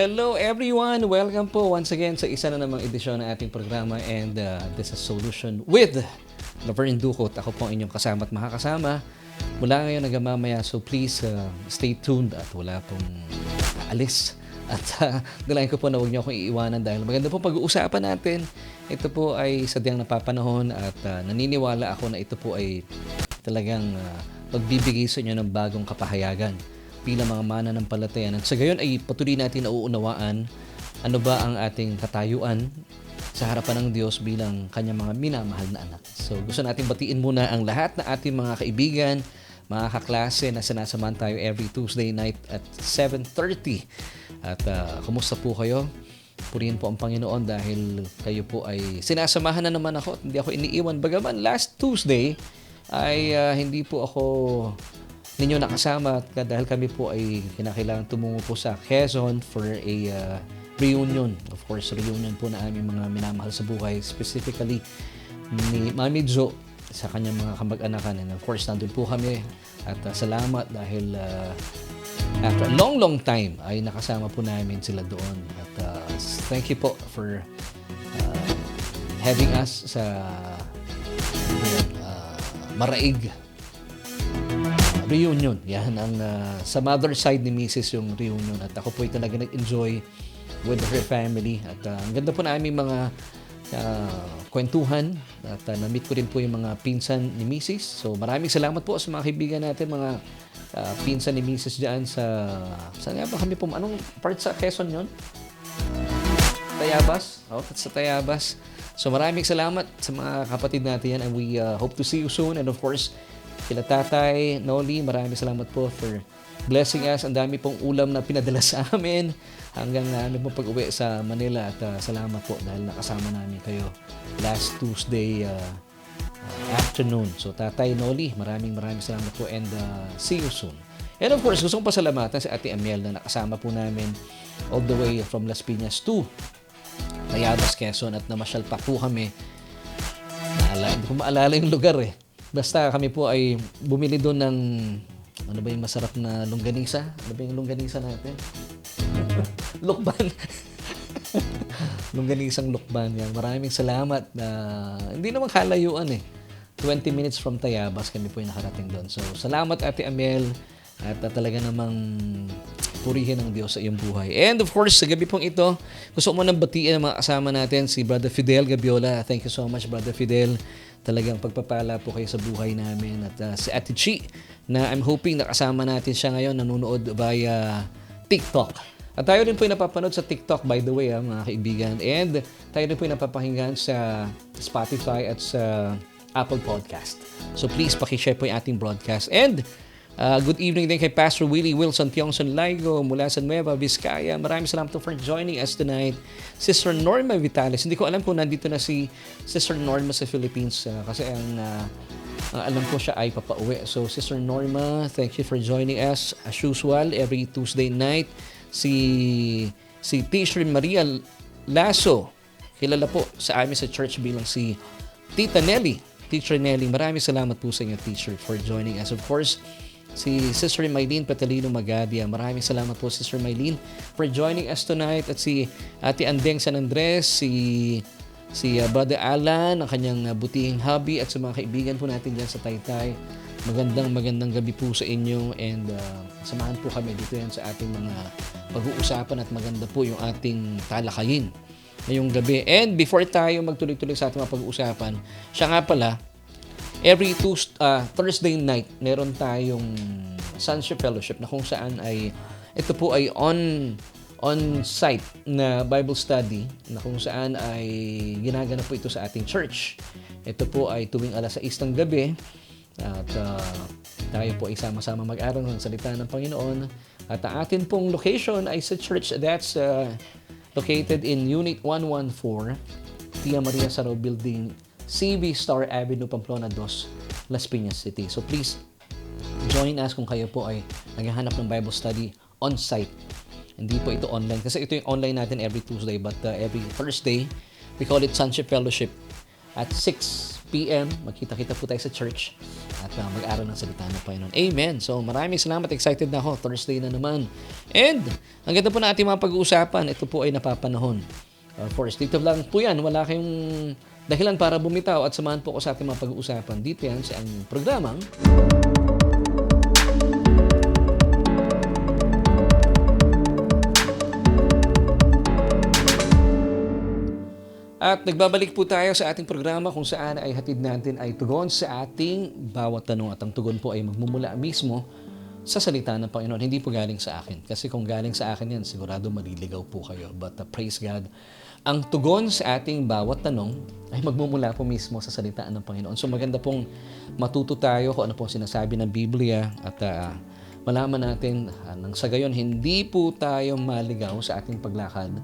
Hello everyone! Welcome po once again sa isa na namang edisyon ng ating programa and this is Solution with Laverne Ducot. Ako po ang inyong kasama at makakasama mula ngayon hanggang mamaya. So please stay tuned at wala pong alis. At dalayan ko po na huwag niyo akong iiwanan dahil maganda po pag-uusapan natin. Ito po ay sadyang napapanahon at naniniwala ako na ito po ay talagang pagbibigay sa inyo ng bagong kapahayagan bilang mga mananampalataya. At sa gayon ay patuloy natin nauunawaan ano ba ang ating katayuan sa harapan ng Diyos bilang kanyang mga minamahal na anak. So gusto natin batiin muna ang lahat na ating mga kaibigan, mga kaklase na sinasamahan tayo every Tuesday night at 7:30. At kumusta po kayo? Purihin po ang Panginoon dahil kayo po ay sinasamahan na naman ako at hindi ako iniiwan. Bagaman last Tuesday ay hindi po ako ninyo nakasama dahil kami po ay kinakailangan tumungo po sa Quezon for a reunion. Of course, reunion po na aming mga minamahal sa buhay, specifically ni Mami Jo sa kanyang mga kamag-anakan. And of course, nandun po kami at salamat dahil after a long time ay nakasama po namin sila doon. At thank you po for having us sa Maraig reunion. Yan ang sa mother side ni Mrs. yung reunion. At ako po ay talaga nag-enjoy with her family. At ang ganda po na aming mga kwentuhan. At na-meet ko rin po yung mga pinsan ni Mrs. So maraming salamat po sa mga kaibigan natin, mga pinsan ni Mrs. dyan sa... Saan nga ba kami po? Anong part sa Quezon yun? Tayabas? Sa Tayabas. So maraming salamat sa mga kapatid natin yan and we hope to see you soon. And of course, kila Tatay Noli, maraming salamat po for blessing us. Ang dami pong ulam na pinadala sa amin hanggang namin pong pag-uwi sa Manila. At salamat po dahil nakasama namin kayo last Tuesday afternoon. So Tatay Noli, maraming salamat po and see you soon. And of course, gusto kong pasalamatan si Ate Amiel na nakasama po namin all the way from Las Piñas to Tayabas, Quezon at namasyal pa po kami. Hindi ko maalala yung lugar eh. Basta kami po ay bumili doon ng ano ba yung masarap na longganisa? Ano ba yung longganisa natin? Lukban. Longganisang lukban yan. Maraming salamat na hindi naman kalayuan eh. 20 minutes from Tayabas kami po yung nakarating doon. So salamat Ate Amiel at talaga namang purihin ng Diyos sa iyong buhay. And of course, sa gabi pong ito, gusto ko munang batiin ang mga kasama natin, si Brother Fidel Gabiola. Thank you so much, Brother Fidel. Talagang pagpapala po kayo sa buhay namin. At si Ate Chi, na I'm hoping nakasama natin siya ngayon, nanonood via TikTok. At tayo rin po yung napapanood sa TikTok, by the way, mga kaibigan. And tayo rin po yung napapakinggan sa Spotify at sa Apple Podcast. So please, pakishare po yung ating broadcast. And good evening din kay Pastor Willie Wilson Tiongson Laigo mula sa Nueva Vizcaya. Maraming salamat for joining us tonight. Sister Norma Vitales. Hindi ko alam kung nandito na si Sister Norma sa Philippines kasi ang alam ko siya ay papauwi. So Sister Norma, thank you for joining us as usual every Tuesday night. Si Teacher Maria Lasso, kilala po sa amin sa church bilang si Tita Nelly. Teacher Nelly, maraming salamat po sa inyo, teacher, for joining us. Of course, si Sister Maylene Patalino Magadia. Maraming salamat po, Sister Maylene, for joining us tonight. At si Ate Andeng San Andres, si Brother Alan, ang kanyang butihing hubby, at sa mga kaibigan po natin dyan sa Taytay. Magandang gabi po sa inyo and samahan po kami dito yan sa ating mga pag-uusapan at maganda po yung ating talakayin ngayong gabi. And before tayo magtuloy-tuloy sa ating mga pag-uusapan, siya nga pala, every Thursday night, meron tayong Sonship Fellowship na kung saan ay, ito po ay on-site na Bible study na kung saan ay ginaganap po ito sa ating church. Ito po ay tuwing alas 6 ng gabi at tayo po ay sama-sama mag-aral ng salita ng Panginoon. At ang atin pong location ay sa church that's located in Unit 114, Tia Maria Saro Building, CV Star Avenue, Pamplona 2, Las Piñas City. So please, join us kung kayo po ay naghahanap ng Bible study on-site. Hindi po ito online. Kasi ito yung online natin every Tuesday. But every Thursday, we call it Sonship Fellowship at 6 p.m. Magkita-kita po tayo sa church at mag-aral ng salita ng Panginoon. Amen. So maraming salamat. Excited na ako. Thursday na naman. And ang ganda po na ating mga pag-uusapan. Ito po ay napapanahon. Of course, dito lang po yan. Wala kayong dahilan para bumitaw at samahan po ko sa ating mga pag-uusapan. Dito yan sa ang programang At nagbabalik po tayo sa ating programa kung saan ay hatid natin ay tugon sa ating bawat tanong. At ang tugon po ay magmumula mismo sa salita ng Panginoon. Hindi po galing sa akin. Kasi kung galing sa akin yan, sigurado maliligaw po kayo. But praise God, ang tugon sa ating bawat tanong ay magmumula po mismo sa salita ng Panginoon. So maganda pong matuto tayo kung ano pong sinasabi ng Biblia at malaman natin nang sa gayon hindi po tayo maligaw sa ating paglakad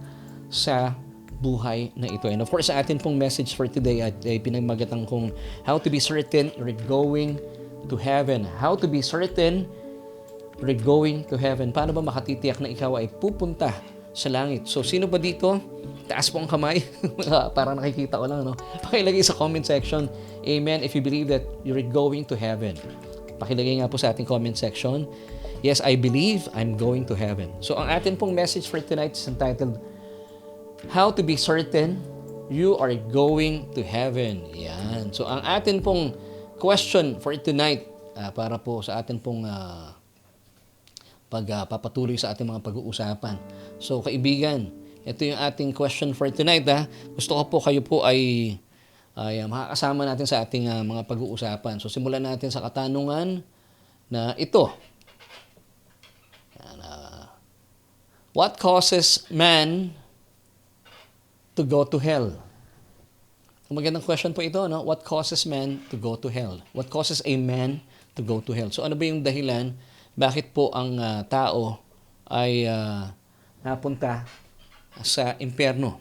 sa buhay na ito. And of course, sa atin pong message for today ay pinagmagatan kong how to be certain you're going to heaven. How to be certain you're going to heaven. Paano ba makatitiyak na ikaw ay pupunta sa langit? So, sino ba dito? Taas po ang kamay. Para nakikita ko lang, no? Pakilagay sa comment section. Amen. If you believe that you're going to heaven. Pakilagay nga po sa ating comment section. Yes, I believe I'm going to heaven. So, ang atin pong message for tonight is entitled How to be certain you are going to heaven. Yan. So, ang atin pong question for tonight, para po sa atin pong pagpapatuloy sa ating mga pag-uusapan. So, kaibigan, ito yung ating question for tonight. Gusto ko po kayo po ay makakasama natin sa ating mga pag-uusapan. So, simulan natin sa katanungan na ito. Yan, what causes man to go to hell? Magandang question po ito, no? What causes man to go to hell? What causes a man to go to hell? So ano ba yung dahilan bakit po ang tao ay napunta sa impyerno?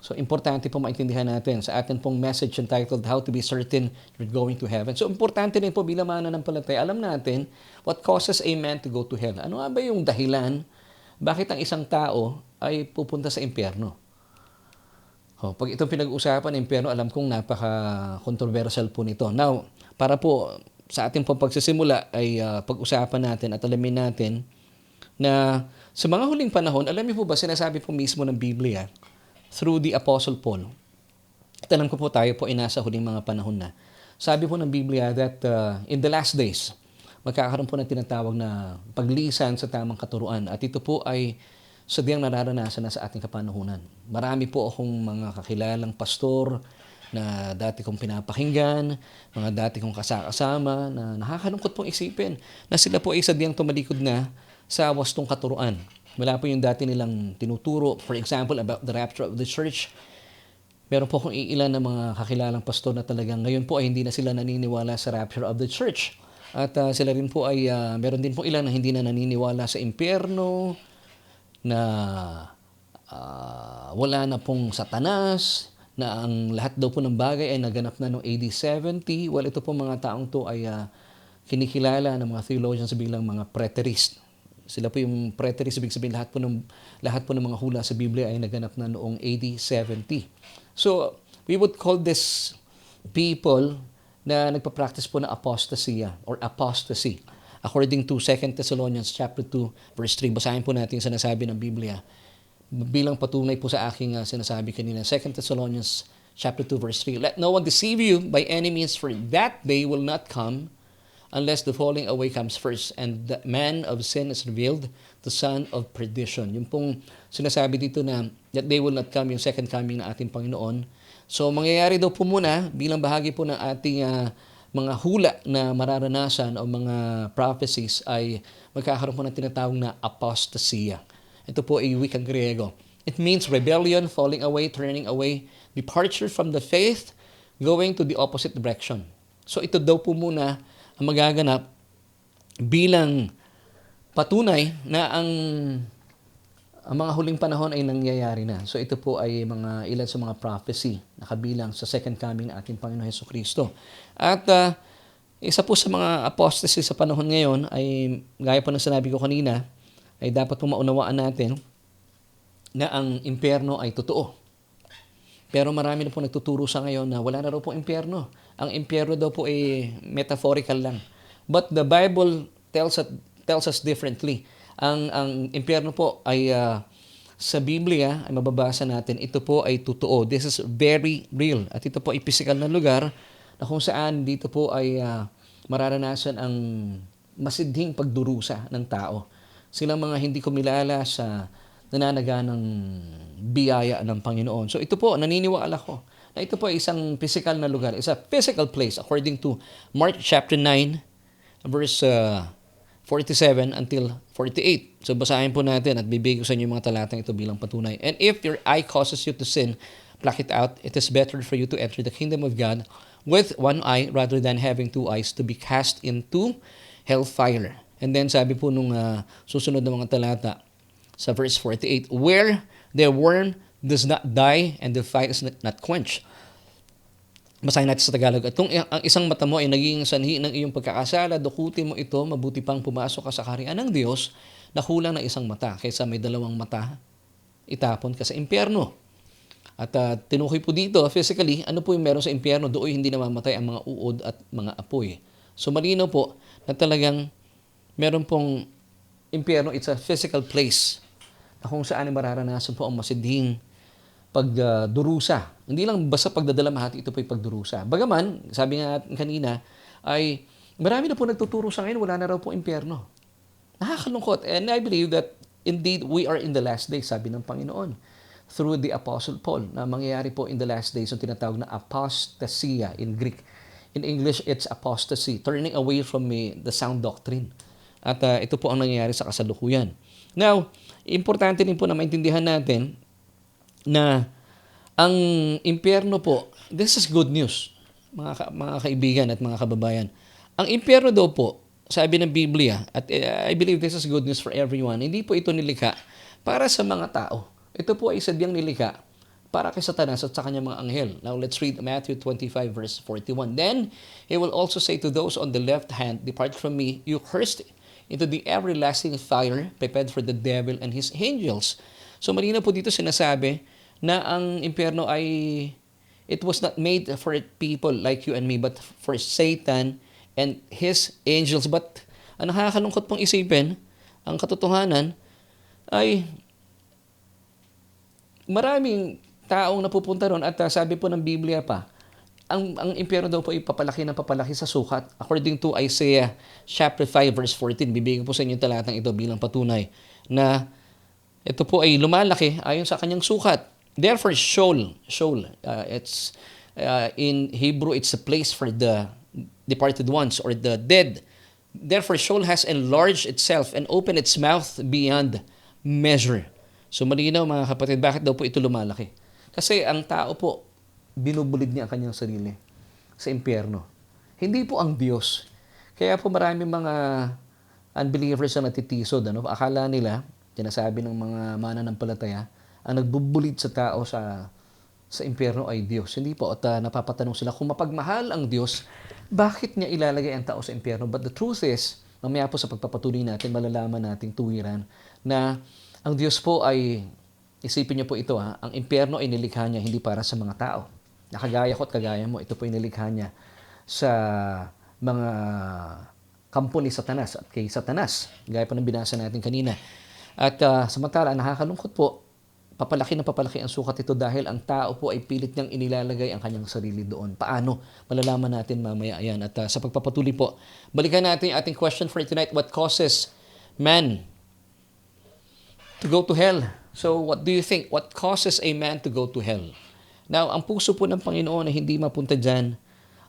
So importante po maintindihan natin sa atin pong message entitled How to be certain you're going to heaven. So importante rin po bilang mananampalataya, alam natin what causes a man to go to hell. Ano nga ba yung dahilan bakit ang isang tao ay pupunta sa impyerno? Pag itong pinag-uusapan ng impyerno, alam kong napaka-controversial po nito. Now, para po sa ating pagsisimula ay pag-usapan natin at alamin natin na sa mga huling panahon, alam niyo po ba, sinasabi po mismo ng Biblia through the Apostle Paul. At alam ko po tayo po ay nasa huling mga panahon na. Sabi po ng Biblia that in the last days, magkakaroon po ng tinatawag na paglisan sa tamang katuruan. At ito po ay sadyang nararanasan na sa ating kapanahunan. Marami po akong mga kakilalang pastor na dati kong pinapakinggan, mga dati kong kasama na nakakalungkot pong isipin na sila po ay sadyang tumalikod na sa wastong katuruan. Wala po yung dati nilang tinuturo. For example, about the rapture of the church. Meron po akong iilan na mga kakilalang pastor na talagang ngayon po ay hindi na sila naniniwala sa rapture of the church. At sila rin po ay meron din po ilan na hindi na naniniwala sa impyerno, na wala na pong satanas, na ang lahat daw po ng bagay ay naganap na noong AD 70. Well, ito po mga taong to ay kinikilala ng mga theologians bilang mga preterist. Sila po yung preterist, ibig sabihin lahat po ng mga hula sa Biblia ay naganap na noong AD 70. So, we would call this people na nagpa-practice po na apostasy or apostasy. According to 2 Thessalonians chapter 2 verse 3, basahin po natin sa sinasabi ng Biblia. Bilang patunay po sa aking sinasabi kanina, 2 Thessalonians chapter 2 verse 3, let no one deceive you by any means, for that day will not come unless the falling away comes first, and the man of sin is revealed, the son of perdition. Yung pong sinasabi dito na that day will not come, yung second coming ng ating Panginoon. So mangyayari daw po muna bilang bahagi po ng ating mga hula na mararanasan o mga prophecies ay magkakaroon po ng tinatawag na apostasya. Ito po ay wikang Griego. It means rebellion, falling away, turning away, departure from the faith, going to the opposite direction. So ito daw po muna ang magaganap bilang patunay na ang mga huling panahon ay nangyayari na. So ito po ay ilan sa mga prophecy na kabilang sa second coming ng ating Panginoon Hesukristo. At isa po sa mga apostasy sa panahon ngayon ay, gaya po ng sinabi ko kanina, ay dapat po maunawaan natin na ang impyerno ay totoo. Pero marami na po nagtuturo sa ngayon na wala na raw po impyerno. Ang impyerno daw po ay metaphorical lang. But the Bible tells us differently. Ang impyerno po ay sa Biblia ay mababasa natin, ito po ay totoo. This is very real. At ito po ay physical na lugar na kung saan dito po ay mararanasan ang masidhing pagdurusa ng tao. Silang mga hindi kumilala sa nananaga ng biyaya ng Panginoon. So ito po, naniniwala ko na ito po ay isang physical na lugar. It's a physical place according to Mark chapter 9 verse 47 until 48. So basahin po natin at bibigay ko sa inyo yung mga talatang ito bilang patunay. And if your eye causes you to sin, pluck it out. It is better for you to enter the kingdom of God with one eye rather than having two eyes to be cast into hellfire. And then sabi po nung susunod na mga talata sa verse 48, where the worm does not die and the fire is not quenched. Basahin natin sa Tagalog. At kung ang isang mata mo ay naging sanhi ng iyong pagkakasala, dukutin mo ito, mabuti pang pumasok ka sa kaharian ng Diyos na kulang ng isang mata kaysa may dalawang mata, itapon ka sa impyerno. At tinukoy po dito, physically, ano po yung meron sa impyerno? Doon hindi namamatay ang mga uod at mga apoy. So malinaw po na talagang meron pong impyerno, it's a physical place na kung saan mararanasan po ang masidhing pagdurusa. Hindi lang basta pagdadalamhati, ito po yung pagdurusa. Bagaman, sabi nga kanina, ay marami na po nagtuturo sa ngayon, wala na raw po impyerno. Nakakalungkot. And I believe that indeed we are in the last days, sabi ng Panginoon, through the Apostle Paul, na mangyayari po in the last days yung tinatawag na apostasia in Greek. In English, it's apostasy, turning away from the sound doctrine. At ito po ang nangyayari sa kasalukuyan. Now, importante din po na maintindihan natin na ang impyerno po, this is good news, mga kaibigan at mga kababayan. Ang impyerno daw po, sabi ng Biblia, at I believe this is good news for everyone, hindi po ito nilikha para sa mga tao. Ito po ay sadyang nilikha para kay Satanas at sa kanyang mga anghel. Now let's read Matthew 25 verse 41. Then he will also say to those on the left hand, depart from me, you cursed, into the everlasting fire prepared for the devil and his angels. So malinaw po dito sinasabi na ang impyerno ay it was not made for people like you and me, but for Satan and his angels. But ang nakakalungkot pong isipin, ang katotohanan ay maraming taong napupunta ron at sabi po ng Biblia pa, ang impyerno daw po ay papalaki ng papalaki sa sukat. According to Isaiah chapter 5 verse 14, bibigyan ko sa inyo talatang ito bilang patunay na ito po ay lumalaki ayon sa kanyang sukat. Therefore, Sheol, it's in Hebrew, it's a place for the departed ones or the dead. Therefore, Sheol has enlarged itself and opened its mouth beyond measure. So malinaw mga kapatid, bakit daw po ito lumalaki? Kasi ang tao po, binubulid niya ang kanyang sarili sa impyerno. Hindi po ang Diyos. Kaya po maraming mga unbelievers na natitisod. Akala nila, sinasabi ng mga mananampalataya, ang nagbubulid sa tao sa impyerno ay Diyos. Hindi po. At napapatanong sila, kung mapagmahal ang Diyos, bakit niya ilalagay ang tao sa impyerno? But the truth is, mamaya po sa pagpapatuloy natin, malalaman nating tuwiran na ang Diyos po ay, isipin niyo po ito ang impyerno ay nilikha niya hindi para sa mga tao. Nakagaya ko at kagaya mo, ito po ay nilikha niya sa mga kampo ni Satanas at kay Satanas. Gaya po ng binasa natin kanina. At samantala, nakakalungkot po, papalaki ang sukat ito dahil ang tao po ay pilit niyang inilalagay ang kanyang sarili doon. Paano? Malalaman natin mamaya yan. At sa pagpapatuloy po, balikan natin yung ating question for tonight. What causes man to go to hell? So what do you think? What causes a man to go to hell? Now, ang puso po ng Panginoon ay hindi mapunta dyan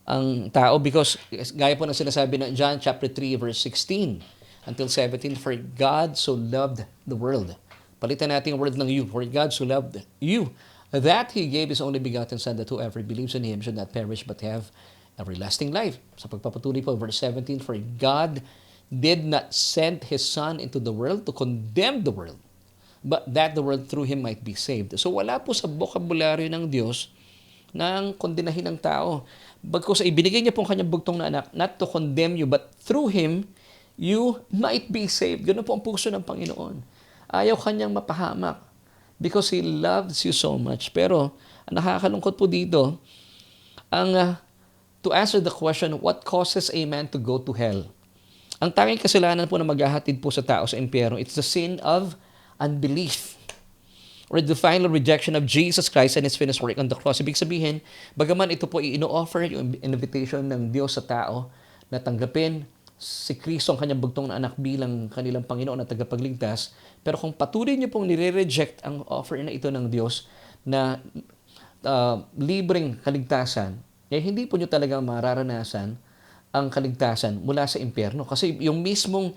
ang tao because gaya po na sinasabi ng John chapter 3 verse 16 until 17, for God so loved the world. Palitan natin yung word ng you. For God so loved you that He gave His only begotten Son, that whoever believes in Him should not perish but have everlasting life. Sa pagpapatuloy po, verse 17, for God did not send His Son into the world to condemn the world, but that the world through Him might be saved. So wala po sa bokabularyo ng Diyos nang kondenahin ng tao. Bagkus ibinigay niya po ang kanyang bugtong na anak, not to condemn you, but through Him, you might be saved. Ganun po ang puso ng Panginoon. Ayaw kanyang mapahamak because He loves you so much. Pero Ang nakakalungkot po dito, to answer the question, what causes a man to go to hell? Ang tanging kasalanan po na maghahatid po sa tao sa impyerno, it's the sin of unbelief or the final rejection of Jesus Christ and His finished work on the cross. Ibig sabihin, bagaman ito po i-offer yung invitation ng Diyos sa tao na tanggapin si Kristo ang kanyang bugtong na anak bilang kanilang Panginoon at tagapagligtas, pero kung patuloy niyo pong nire-reject ang offer na ito ng Diyos na libreng kaligtasan, hindi po nyo talaga mararanasan ang kaligtasan mula sa impyerno. Kasi yung mismong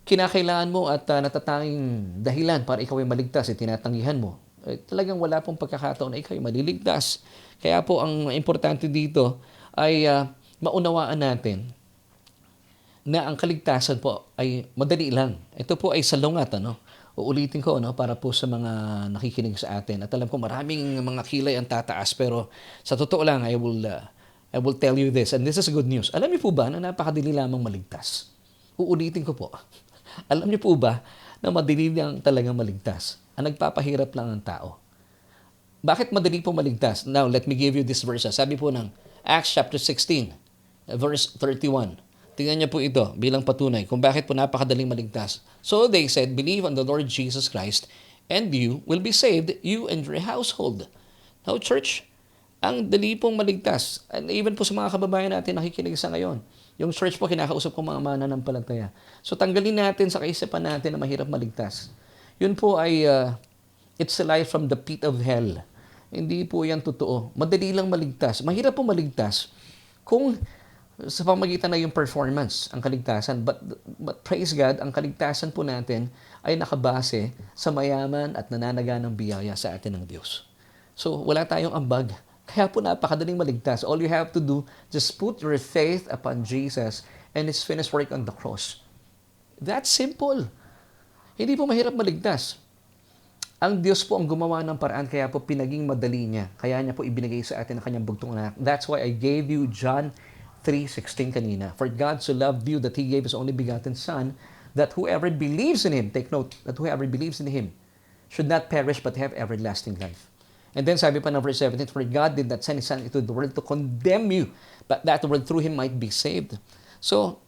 kinakailangan mo at natatanging dahilan para ikaw ay maligtas, tinatanggihan mo, talagang wala pong pagkakataon na ikaw ay maliligtas. Kaya po ang importante dito ay maunawaan natin na ang kaligtasan po ay madali lang. Ito po ay salungat, Uulitin ko para po sa mga nakikinig sa atin. At alam ko maraming mga kilay ang tataas, pero sa totoo lang I will tell you this, and this is good news. Alam niyo po ba na napakadali lamang maligtas? Uulitin ko po. Alam niyo po ba na madali lang talagang maligtas? Ang nagpapahirap lang ang tao. Bakit madali po maligtas? Now, let me give you this verse. Sabi po ng Acts chapter 16, verse 31. Tingnan niyo po ito bilang patunay kung bakit po napakadaling maligtas. So they said, believe on the Lord Jesus Christ and you will be saved, you and your household. Now, church, ang dali pong maligtas. And even po sa mga kababayan natin nakikinig sa ngayon. Yung church po, kinakausap ko mga mananampalataya. So tanggalin natin sa kaisipan natin na mahirap maligtas. Yun po ay, it's a lie from the pit of hell. Hindi po yan totoo. Madali lang maligtas. Mahirap po maligtas kung sa pamagitan na yung performance, ang kaligtasan. But praise God, ang kaligtasan po natin ay nakabase sa mayaman at nananaganang biyaya sa atin ng Diyos. So, wala tayong ambag. Kaya po napakadaling maligtas. All you have to do, just put your faith upon Jesus and His finished work on the cross. That's simple. Hindi po mahirap maligtas. Ang Diyos po ang gumawa ng paraan, kaya po pinaging madali niya. Kaya niya po ibinigay sa atin ang kanyang bugtong anak. That's why I gave you John 3:16 kanina. For God so loved you that He gave His only begotten Son, that whoever believes in Him, take note, that whoever believes in Him should not perish but have everlasting life. And then sabi pa ng verse 17, for God did not send His Son into the world to condemn you, but that the world through Him might be saved. So,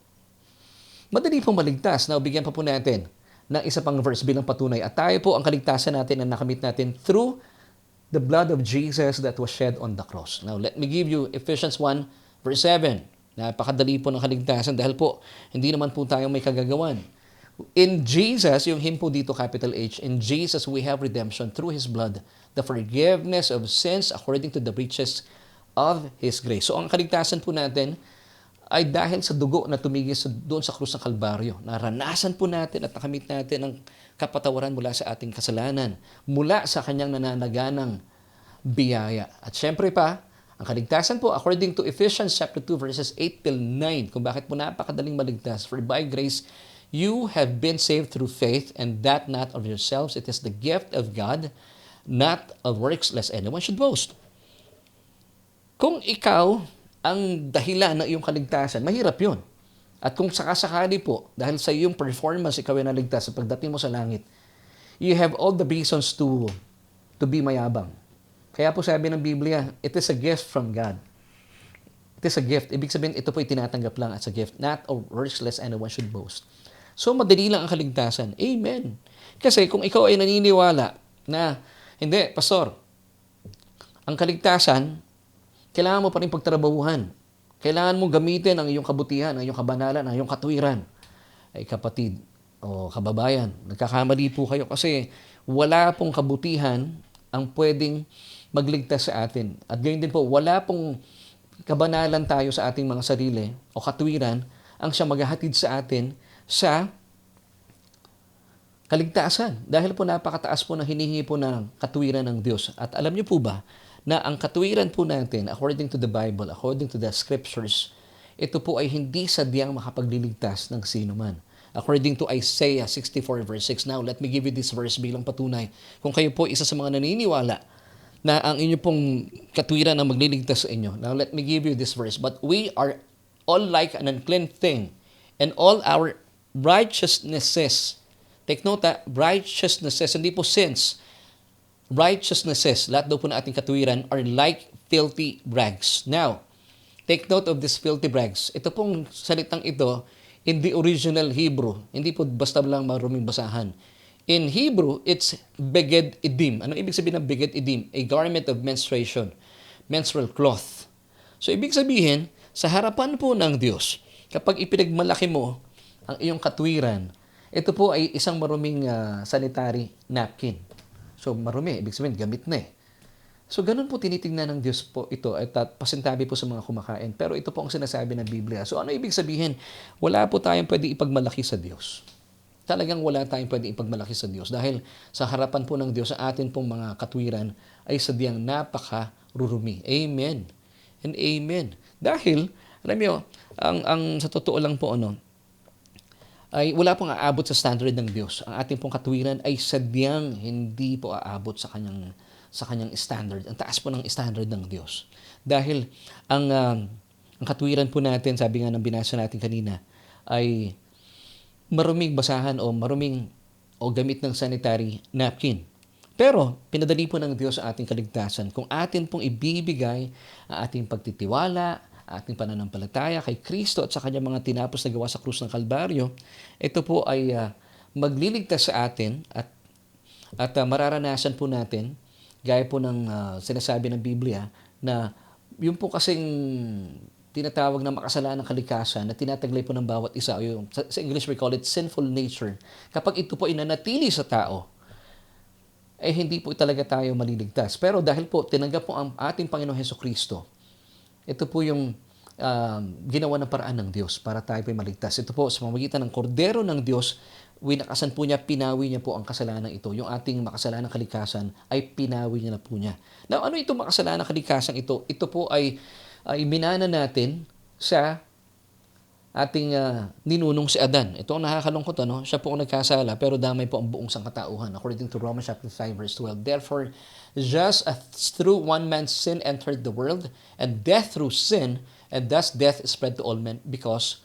madali pong maligtas. Now, bigyan pa po natin ng isa pang verse bilang patunay. At tayo po ang kaligtasan natin na nakamit natin through the blood of Jesus that was shed on the cross. Now, let me give you Ephesians 1, verse 7. Napakadali po ng kaligtasan dahil po hindi naman po tayo may kagagawan. In Jesus, yung him po dito, capital H, in Jesus we have redemption through His blood, the forgiveness of sins according to the riches of His grace. So ang kaligtasan po natin ay dahil sa dugo na tumigis doon sa krus ng Kalbaryo. Naranasan po natin at nakamit natin ang kapatawaran mula sa ating kasalanan, mula sa kanyang nananaganang biyaya. At syempre pa, ang kaligtasan po, according to Ephesians chapter 2, verses 8 till 9, kung bakit po napakadaling maligtas. For by grace, you have been saved through faith, and that not of yourselves. It is the gift of God, not of works, lest anyone should boast. Kung ikaw ang dahilan ng iyong kaligtasan, mahirap yun. At kung sakasakali po, dahil sa iyong performance, ikaw ay naligtas sa pagdating mo sa langit, you have all the reasons to be mayabang. Kaya po sabi ng Biblia, it is a gift from God. It is a gift. Ibig sabihin, ito po ay tinatanggap lang as a gift, not of works lest anyone should boast. So, madali lang ang kaligtasan. Amen. Kasi kung ikaw ay naniniwala na, hindi, Pastor, ang kaligtasan, kailangan mo pa rin pagtrabahuhan. Kailangan mo gamitin ang iyong kabutihan, ang iyong kabanalan, ang iyong katuwiran. Ay kapatid o kababayan, nagkakamali po kayo kasi wala pong kabutihan ang pwedeng magligtas sa atin. At gayon din po, wala pong kabanalan tayo sa ating mga sarili o katuwiran ang siya maghahatid sa atin sa kaligtasan. Dahil po napakataas po ng hinihingi po ng katuwiran ng Diyos. At alam niyo po ba na ang katuwiran po natin, according to the Bible, according to the Scriptures, ito po ay hindi sadyang makapagliligtas ng sino man. According to Isaiah 64 verse 6. Now, let me give you this verse bilang patunay. Kung kayo po isa sa mga naniniwala na ang inyo pong katuwiran ang magliligtas sa inyo. Now, let me give you this verse. But we are all like an unclean thing, and all our righteousnesses, take note righteousnesses, hindi po sins. righteousnesses, lahat daw po na ating katuwiran, are like filthy rags. Now, take note of this filthy rags. Ito pong salitang ito, in the original Hebrew, hindi po basta lang maruming basahan. In Hebrew, it's beged edim. Ano ibig sabihin ng beged edim? A garment of menstruation, menstrual cloth. So, ibig sabihin, sa harapan po ng Diyos, kapag ipinagmalaki mo ang iyong katwiran, ito po ay isang maruming sanitary napkin. So, marumi, ibig sabihin, gamit na eh. So, ganun po tinitingnan ng Diyos po ito at pasintabi po sa mga kumakain. Pero ito po ang sinasabi ng Biblia. So, ano ibig sabihin? Wala po tayong pwede ipagmalaki sa Diyos. Talagang wala tayong pwede ipagmalaki sa Diyos dahil sa harapan po ng Diyos, sa atin pong mga katwiran ay sadyang napakarurumi. Amen and amen. Dahil, alam niyo, ang sa totoo lang po, ay wala pong aabot sa standard ng Diyos. Ang ating pong katwiran ay sadyang hindi po aabot sa kanyang standard. Ang taas po ng standard ng Diyos. Dahil ang katwiran po natin, sabi nga ng binasa natin kanina, ay maruming basahan o gamit ng sanitary napkin. Pero, pinadali po ng Diyos sa ating kaligtasan. Kung atin pong ibibigay ang ating pagtitiwala, ating pananampalataya kay Kristo at sa kanyang mga tinapos na gawa sa krus ng Kalbaryo, ito po ay magliligtas sa atin at mararanasan po natin, gaya po ng sinasabi ng Biblia, na yung po kasing tinatawag na makasalanang kalikasan na tinataglay po ng bawat isa, o yung, sa English we call it sinful nature. Kapag ito po inanatili sa tao, ay hindi po talaga tayo maliligtas. Pero dahil po tinanggap po ang ating Panginoong Hesukristo, ito po yung ginawa ng paraan ng Diyos para tayo po maligtas. Ito po sa pamamagitan ng kordero ng Diyos, winakasan po niya, pinawi niya po ang kasalanan ito. Yung ating makasalanang kalikasan ay pinawi niya na po niya. Now, ano itong makasalanang kalikasan ito? Ito po ay minana natin sa ating ninunong si Adan. Ito ang nakakalungkot, Siya po ang nagkasala, pero damay po ang buong sangkatauhan. According to Romans chapter 5, verse 12. Therefore, just as through one man's sin entered the world, and death through sin, and thus death spread to all men because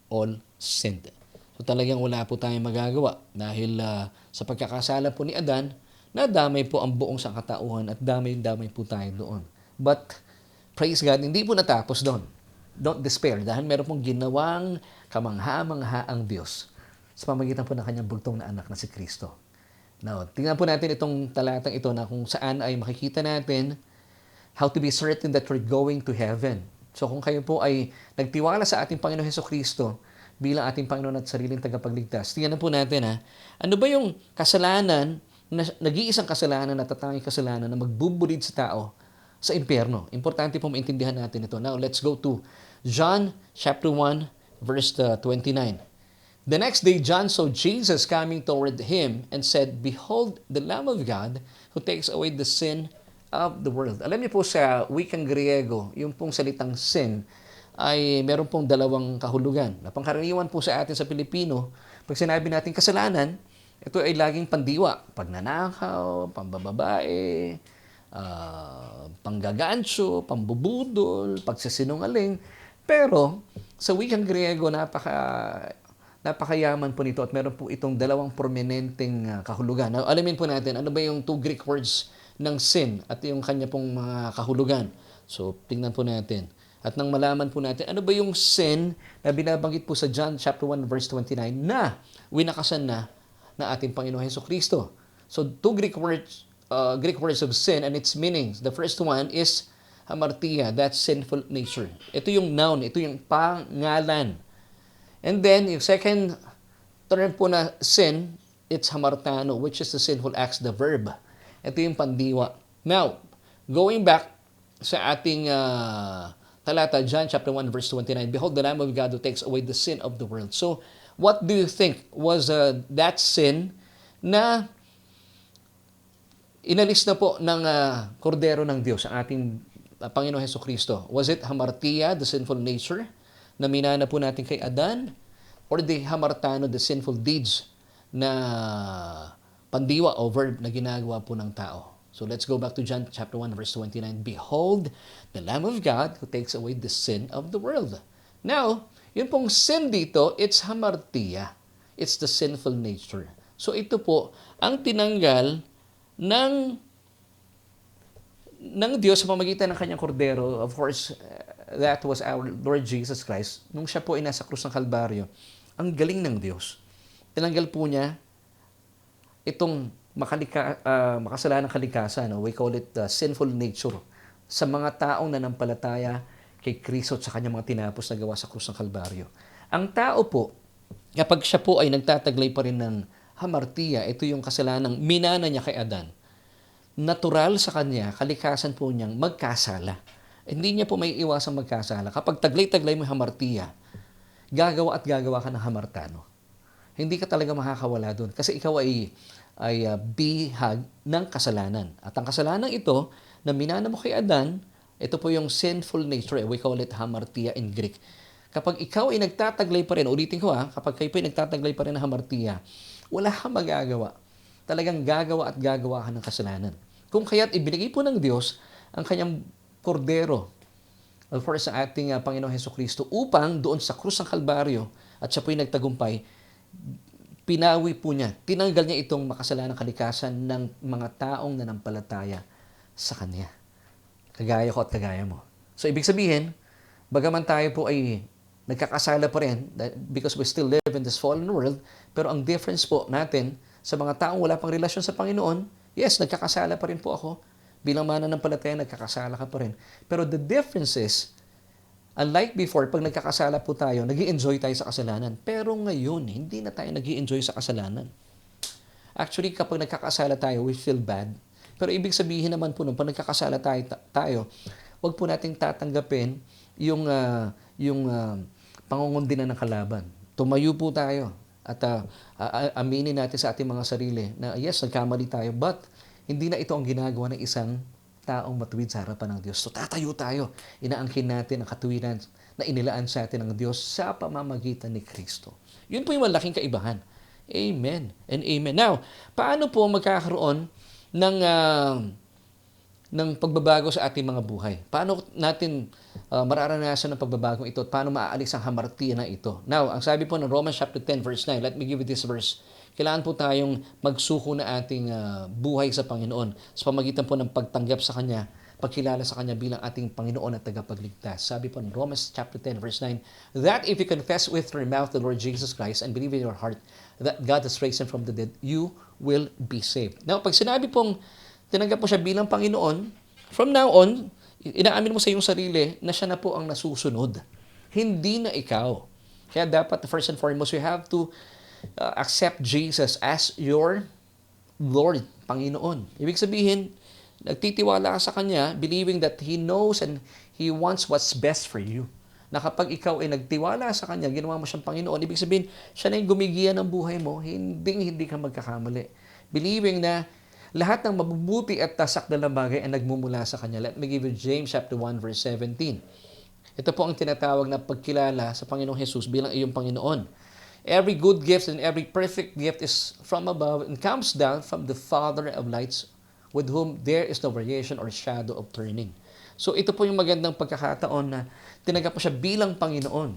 all sinned. So talagang wala po tayong magagawa dahil sa pagkakasala po ni Adan, nadamay po ang buong sangkatauhan at damay-damay po tayo doon. But, praise God, hindi po natapos doon. Don't despair dahil meron pong ginawang kamangha-mangha ang Diyos sa pamamagitan po ng kanyang bugtong na anak na si Kristo. Now, tingnan po natin itong talatang ito na kung saan ay makikita natin how to be certain that we're going to heaven. So kung kayo po ay nagtiwala sa ating Panginoon Hesukristo bilang ating Panginoon at sariling tagapagligtas, tingnan po natin ano ba yung kasalanan, nag-iisang kasalanan at tatanging kasalanan na magbubulid sa tao sa impyerno. Importante po maintindihan natin ito. Now, let's go to John chapter 1, verse 29. The next day, John saw Jesus coming toward him and said, "Behold, the Lamb of God who takes away the sin of the world." Alam niyo po sa wikang Griego, yung pong salitang sin ay meron pong dalawang kahulugan. Napangkaraniwan po sa atin sa Pilipino, pag sinabi natin kasalanan, ito ay laging pandiwa. Pagnanakaw, pambababae, panggagancho, pambubudol, pagsisinungaling. Pero sa wikang Griego, napakayaman po nito at meron po itong dalawang prominenteng kahulugan. Now, alamin po natin, ano ba yung two Greek words ng sin at yung kanya pong mga kahulugan. So, tingnan po natin. At nang malaman po natin, ano ba yung sin na binabanggit po sa John chapter 1 verse 29 na winakasan na ating Panginoong Hesukristo. So, two Greek words of sin and its meanings. The first one is hamartia, that's sinful nature. Ito yung noun, ito yung pangalan. And then, yung second term po na sin, it's hamartano, which is the sinful acts, the verb. Ito yung pandiwa. Now, going back sa ating talata, John chapter 1 verse 29, "Behold the Lamb of God who takes away the sin of the world." So, what do you think was that sin na inalis na po ng kordero ng Diyos, ang ating Panginoon Hesukristo? Was it hamartia, the sinful nature, na minana po natin kay Adan? Or the hamartano, the sinful deeds na pandiwa o verb na ginagawa po ng tao? So let's go back to John chapter 1 verse 29. "Behold, the Lamb of God who takes away the sin of the world." Now, yun pong sin dito, it's hamartia. It's the sinful nature. So ito po, ang tinanggal ng ng Diyos sa pamamagitan ng kanyang kordero, of course, that was our Lord Jesus Christ, nung siya po ay nasa krus ng Kalbaryo, ang galing ng Diyos. Tinanggal po niya itong makasalanang kalikasan, no? We call it sinful nature, sa mga taong nanampalataya kay Kristo at sa kanyang mga tinapos na gawa sa krus ng Kalbaryo. Ang tao po, kapag siya po ay nagtataglay pa rin ng hamartiya, ito yung kasalanang minana niya kay Adan. Natural sa kanya, kalikasan po niyang magkasala. Hindi niya po may iwasang magkasala. Kapag taglay-taglay mo hamartiya, gagawa at gagawa ka ng hamartano. Hindi ka talaga makakawala doon. Kasi ikaw ay bihag ng kasalanan. At ang kasalanan ito, na minana mo kay Adan, ito po yung sinful nature. We call it hamartia in Greek. Kapag ikaw ay nagtataglay pa rin, ulitin ko kapag kayo po ay nagtataglay pa rin ng hamartia, wala kang magagawa. Talagang gagawa at gagawa ka ng kasalanan. Kung kaya't ibinigay po ng Diyos ang kanyang kordero, of course, sa ating Panginoong Hesukristo, upang doon sa krus ng Kalbaryo, at siya po ay nagtagumpay, pinawi po niya, tinanggal niya itong makasalanang kalikasan ng mga taong nanampalataya sa Kanya. Kagaya ko at kagaya mo. So, ibig sabihin, bagaman tayo po ay nagkakasala pa rin, because we still live in this fallen world, pero ang difference po natin sa mga taong wala pang relasyon sa Panginoon, yes, nagkakasala pa rin po ako. Bilang mananampalataya, nagkakasala ka pa rin. Pero the difference is, unlike before, pag nagkakasala po tayo, nag-i-enjoy tayo sa kasalanan. Pero ngayon, hindi na tayo nag-i-enjoy sa kasalanan. Actually, kapag nagkakasala tayo, we feel bad. Pero ibig sabihin naman po, pag nagkakasala tayo, wag po nating tatanggapin yung pangungundinan ng kalaban. Tumayo po tayo at aminin natin sa ating mga sarili na yes, nagkamali tayo, but hindi na ito ang ginagawa ng isang taong matuwid sa harapan ng Diyos. So tatayo tayo, inaangkin natin ang katuwiran na inilaan sa atin ng Diyos sa pamamagitan ni Kristo. Yun po yung malaking kaibahan. Amen and amen. Now, paano po magkakaroon ng pagbabago sa ating mga buhay? Paano natin mararanasan ang pagbabagong ito at paano maaalis ang hamartiya na ito? Now, ang sabi po ng Romans chapter 10 verse 9, let me give you this verse. Kailangan po tayong magsuko na ating buhay sa Panginoon sa pamagitan po ng pagtanggap sa Kanya, pagkilala sa Kanya bilang ating Panginoon at tagapagligtas. Sabi po ng Romans chapter 10 verse 9, that if you confess with your mouth the Lord Jesus Christ and believe in your heart that God has raised Him from the dead, you will be saved. Now, pag sinabi pong tinanggap mo siya bilang Panginoon, from now on, inaamin mo sa iyong sarili na siya na po ang nasusunod. Hindi na ikaw. Kaya dapat, first and foremost, you have to accept Jesus as your Lord, Panginoon. Ibig sabihin, nagtitiwala ka sa Kanya, believing that He knows and He wants what's best for you. Na kapag ikaw ay nagtiwala sa Kanya, ginawa mo siyang Panginoon, ibig sabihin, siya na yung gumigiya ng buhay mo, hindi ka magkakamali. Believing na lahat ng mabubuti at tasak na bagay ay nagmumula sa Kanya. Let me give you James chapter 1 verse 17. Ito po ang tinatawag na pagkilala sa Panginoong Jesus bilang iyong Panginoon. Every good gift and every perfect gift is from above and comes down from the Father of lights, with whom there is no variation or shadow of turning. So ito po yung magandang pagkakataon na tinanggap mo siya bilang Panginoon.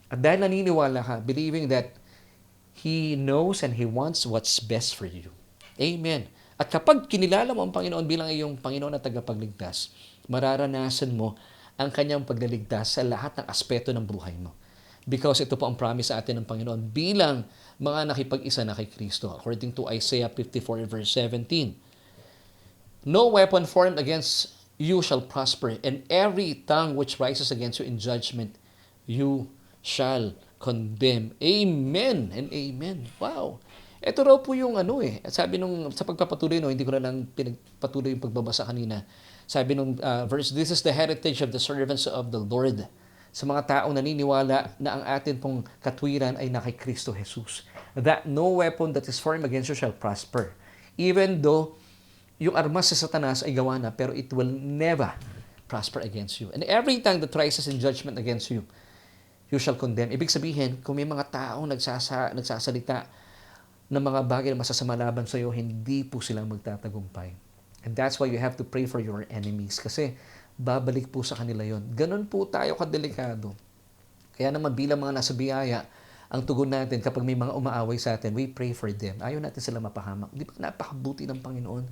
At dahil naniniwala ka, believing that He knows and He wants what's best for you. Amen. At kapag kinilala mo ang Panginoon bilang iyong Panginoon at tagapagligtas, mararanasan mo ang Kanyang pagliligtas sa lahat ng aspeto ng buhay mo. Because ito po ang promise sa atin ng Panginoon bilang mga nakipag-isa na kay Kristo. According to Isaiah 54 verse 17. No weapon formed against you shall prosper, and every tongue which rises against you in judgment, you shall condemn. Amen and amen. Wow. Ito raw po yung sabi sa pagpapatuloy, hindi ko na lang pinagpatuloy yung pagbabasa kanina. Sabi nung verse, this is the heritage of the servants of the Lord. Sa mga taong naniniwala na ang atin pong katwiran ay na kay Kristo Jesus. That no weapon that is formed against you shall prosper. Even though yung armas sa Satanas ay gawa na, pero it will never prosper against you. And every tongue that rises in judgment against you, you shall condemn. Ibig sabihin, kung may mga taong nagsasalita ng mga bagay na masasama laban sa iyo, hindi po silang magtatagumpay. And that's why you have to pray for your enemies. Kasi babalik po sa kanila yon. Ganon po tayo kadelikado. Kaya naman bilang mga nasa biyaya, ang tugon natin kapag may mga umaaway sa atin, we pray for them. Ayaw natin sila mapahamak. Di ba napakabuti ng Panginoon?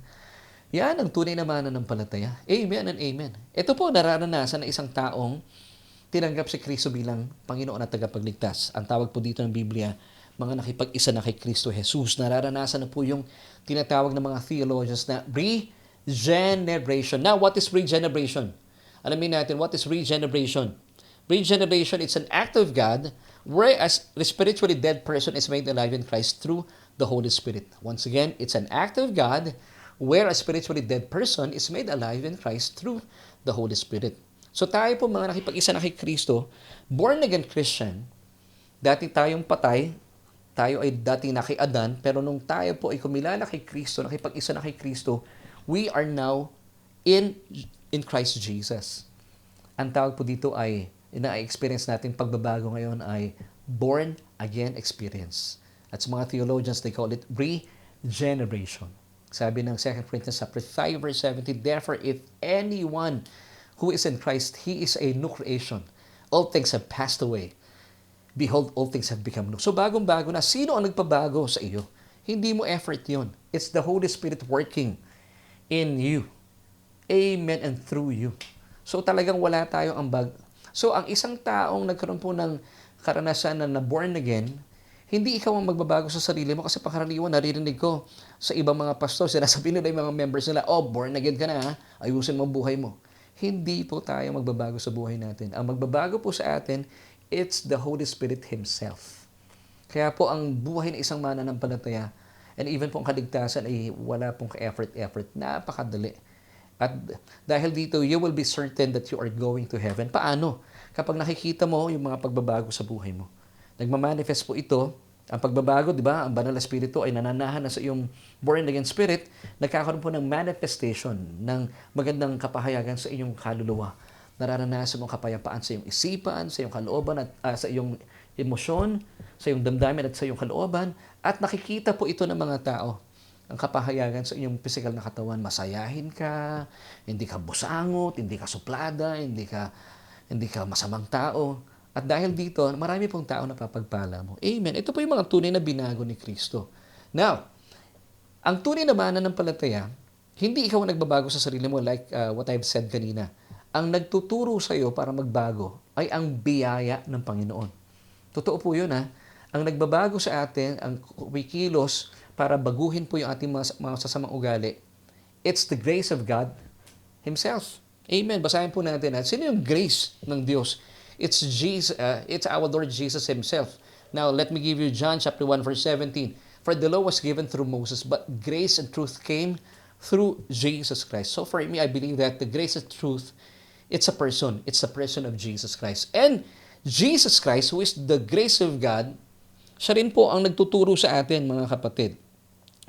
Yan ang tunay na mananampalataya. Amen and amen. Ito po nararanasan ng isang taong tinanggap si Kristo bilang Panginoon at tagapagligtas. Ang tawag po dito ng Biblia, mga nakipag-isa na kay Kristo Jesus. Nararanasan na po yung tinatawag ng mga theologians na regeneration. Now, what is regeneration? Alamin natin, what is regeneration? Regeneration, it's an act of God whereas the spiritually dead person is made alive in Christ through the Holy Spirit. Once again, it's an act of God where a spiritually dead person is made alive in Christ through the Holy Spirit. So tayo po mga nakipag-isa na kay Kristo, born again Christian, dati tayong patay, tayo ay dati na kay Adan, pero nung tayo po ay kumilala kay Kristo, nakipag-isa na kay Kristo, we are now in Christ Jesus. Ang tawag po dito ay, ina-experience natin pagbabago ngayon ay born again experience. At sa mga theologians, they call it regeneration. Sabi ng 2 Corinthians 5 verse 17, therefore, if anyone who is in Christ, he is a new creation. All things have passed away. Behold, all things have become new. So bagong-bago na. Sino ang nagpabago sa iyo? Hindi mo effort yun. It's the Holy Spirit working in you. Amen and through you. So talagang wala tayong ambag. So ang isang taong nagkaroon po ng karanasan na born again, hindi ikaw ang magbabago sa sarili mo kasi pangkaraniwan naririnig ko sa ibang mga pastor, sinasabi nila yung mga members nila, oh, born again ka na, ha? Ayusin mo ang buhay mo. Hindi po tayo magbabago sa buhay natin. Ang magbabago po sa atin, it's the Holy Spirit Himself. Kaya po ang buhay ng isang mananampalataya, and even po ang kaligtasan ay wala pong ka-effort. Napakadali. At dahil dito, you will be certain that you are going to heaven. Paano? Kapag nakikita mo yung mga pagbabago sa buhay mo. Nagmamanifest po ito, ang pagbabago, di ba? Ang banal na spirito ay nananahan na sa iyong born again spirit, nagkakaroon po ng manifestation ng magandang kapahayagan sa iyong kaluluwa. Nararanasan mong kapayapaan sa iyong isipan, sa iyong kalooban, at sa iyong emosyon, sa iyong damdamin at sa iyong kalooban, at nakikita po ito ng mga tao. Ang kapahayagan sa iyong physical na katawan, masayahin ka, hindi ka busangot, hindi ka suplada, hindi ka masamang tao. At dahil dito, marami pong tao na papagpala mo. Amen. Ito po yung mga tunay na binago ni Kristo. Now, ang tunay na mananampalataya, hindi ikaw ang nagbabago sa sarili mo like what I've said kanina. Ang nagtuturo sa iyo para magbago ay ang biyaya ng Panginoon. Totoo po yun, ha? Ang nagbabago sa atin, ang kumikilos para baguhin po yung ating mga sasamang ugali, it's the grace of God Himself. Amen. Basahin po natin. Sino yung grace ng Diyos? It's Jesus. It's our Lord Jesus Himself. Now, let me give you John chapter 1 verse 17. For the law was given through Moses, but grace and truth came through Jesus Christ. So for me, I believe that the grace and truth, it's a person. It's the person of Jesus Christ. And Jesus Christ, who is the grace of God, siya rin po ang nagtuturo sa atin, mga kapatid.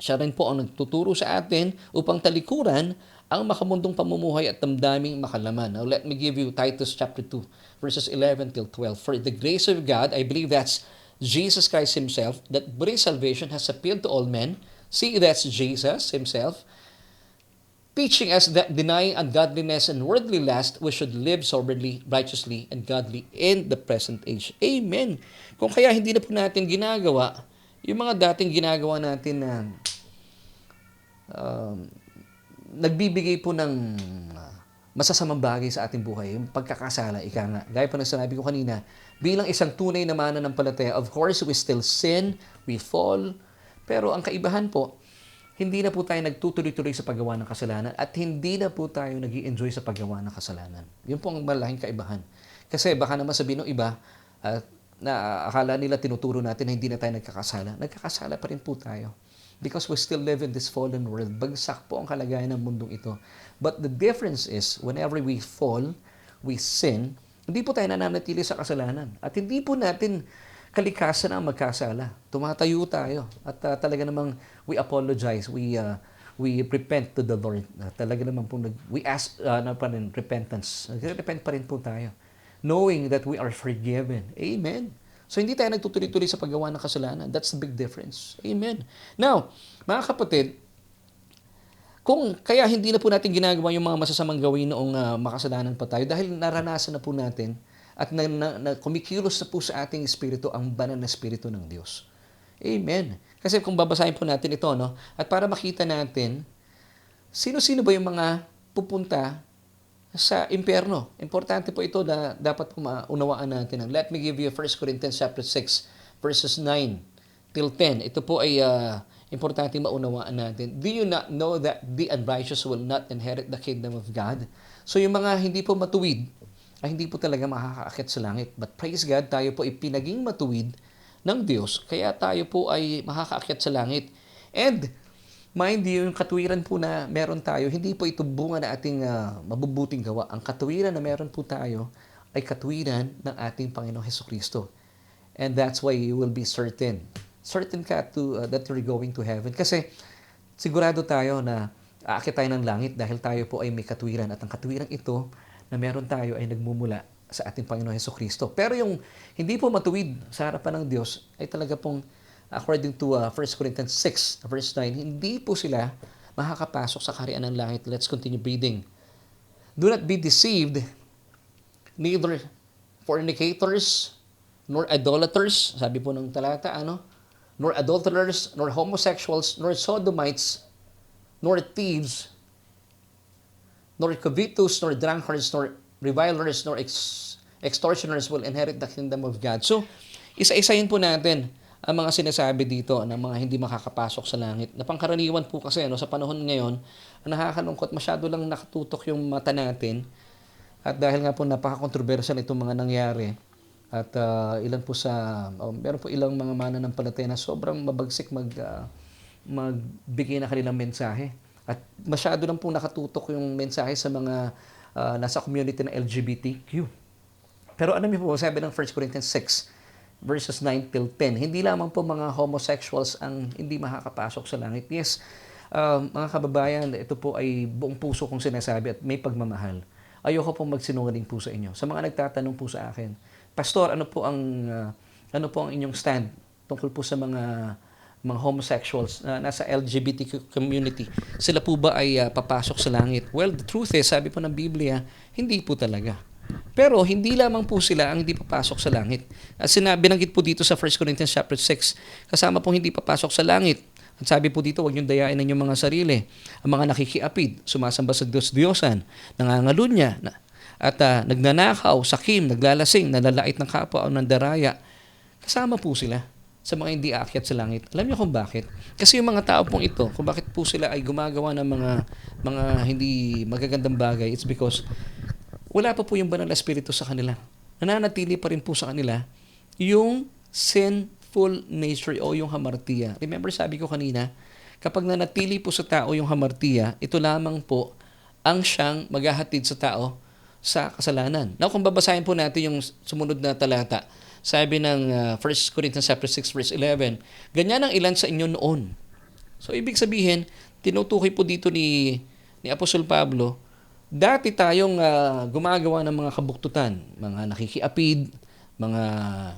Siya rin po ang nagtuturo sa atin upang talikuran ang makamundong pamumuhay at damdaming makalaman. Now, let me give you Titus chapter 2, verses 11 till 12. For the grace of God, I believe that's Jesus Christ Himself, that brings salvation has appealed to all men. See, that's Jesus Himself, teaching us that denying ungodliness and worldly lust, we should live soberly, righteously, and godly in the present age. Amen. Kung kaya hindi na po natin ginagawa, yung mga dating ginagawa natin na nagbibigay po ng masasamang bagay sa ating buhay, yung pagkakasala, ika nga. Gaya pa ng sinabi ko kanina, bilang isang tunay na mananampalataya, of course, we still sin, we fall, pero ang kaibahan po, hindi na po tayo nagtutuloy-tuloy sa paggawa ng kasalanan at hindi na po tayo nag-i-enjoy sa paggawa ng kasalanan. Yun po ang malaking kaibahan. Kasi baka naman sabihin ng iba, na akala nila tinuturo natin na hindi na tayo nagkakasala. Nagkakasala pa rin po tayo. Because we still live in this fallen world. Bagsak po ang kalagayan ng mundong ito. But the difference is, whenever we fall, we sin, hindi po tayo nananatili sa kasalanan. At hindi po natin kalikasan ang magkasala. Tumatayo tayo. At talaga namang we apologize. We repent to the Lord. Talaga namang po we ask repentance. Repent pa rin po tayo. Knowing that we are forgiven. Amen. So, hindi tayo nagtutuloy-tuloy sa paggawa ng kasalanan. That's the big difference. Amen. Now, mga kapatid, kung kaya hindi na po natin ginagawa yung mga masasamang gawin noong makasalanan pa tayo dahil naranasan na po natin at kumikilos na po sa ating espiritu ang banal na espiritu ng Diyos. Amen. Kasi kung babasahin po natin ito, no? At para makita natin Sino-sino ba yung mga pupunta sa impyerno? Importante po ito na dapat po maunawaan natin. Let me give you 1 Corinthians chapter 6 verses 9 till 10. Ito po ay importante maunawaan natin. Do you not know that the unrighteous will not inherit the kingdom of God? So yung mga hindi po matuwid, ay hindi po talaga makakaakyat sa langit. But praise God, tayo po ay pinaging matuwid ng Diyos, kaya tayo po ay makakaakyat sa langit. And mind you, yung katuwiran po na meron tayo, hindi po ito bunga na ating mabubuting gawa. Ang katuwiran na meron po tayo ay katuwiran ng ating Panginoong Hesukristo. And that's why you will be certain. Certain ka that you're going to heaven. Kasi sigurado tayo na aakyat tayo ng langit dahil tayo po ay may katuwiran. At ang katuwiran ito na meron tayo ay nagmumula sa ating Panginoong Hesukristo. Pero yung hindi po matuwid sa harapan ng Diyos ay talaga pong according to 1 Corinthians 6 verse 9, hindi po sila makakapasok sa kaharian ng langit. Let's continue reading. Do not be deceived, neither fornicators, nor idolaters, sabi po ng talata, nor adulterers, nor homosexuals, nor sodomites, nor thieves, nor covetous, nor drunkards, nor revilers, nor extortioners will inherit the kingdom of God. So, isa-isayin po natin ang mga sinasabi dito ng mga hindi makakapasok sa langit. Na pangkaraniwan po kasi sa panahon ngayon, nakakalungkot, masyado lang nakatutok yung mata natin. At dahil nga po napaka-controversial itong mga nangyari, at ilan po meron po ilang mga mananampalataya na sobrang mabagsik magbigay na kanilang mensahe. At masyado lang po nakatutok yung mensahe sa mga nasa community na LGBTQ. Pero alam niyo po, sabi ng 1 Corinthians 6, verses 9 till 10, hindi lamang po mga homosexuals ang hindi makakapasok sa langit. Yes, mga kababayan, ito po ay buong puso kong sinasabi at may pagmamahal. Ayoko pong magsinungaling po sa inyo. Sa mga nagtatanong po sa akin, Pastor, ano po ang inyong stand tungkol po sa mga homosexuals na nasa LGBTQ community? Sila po ba ay papasok sa langit? Well, the truth is, sabi po ng Biblia, hindi po talaga. Pero hindi lamang po sila ang hindi papasok sa langit. At binanggit po dito sa 1 Corinthians chapter 6, kasama pong hindi papasok sa langit. At sabi po dito, huwag niyong dayain ng inyong mga sarili. Ang mga nakikiapid, sumasamba sa Diyos-Diyosan, nangangalunya, at nagnanakaw, sakim, naglalasing, nalalait ng kapwa o nandaraya. Kasama po sila sa mga hindi aakyat sa langit. Alam niyo kung bakit? Kasi yung mga tao pong ito, kung bakit po sila ay gumagawa ng mga hindi magagandang bagay, it's because wala pa po yung banal na espiritu sa kanila. Nananatili pa rin po sa kanila yung sinful nature o yung hamartiya. Remember, sabi ko kanina, kapag nanatili po sa tao yung hamartiya, ito lamang po ang siyang maghahatid sa tao sa kasalanan. Now, kung babasahin po natin yung sumunod na talata, sabi ng 1 Corinthians 6 verse 11, ganyan ang ilan sa inyo noon. So, ibig sabihin, tinutukoy po dito ni Apostol Pablo, dati tayong gumagawa ng mga kabuktutan, mga nakikiapid, mga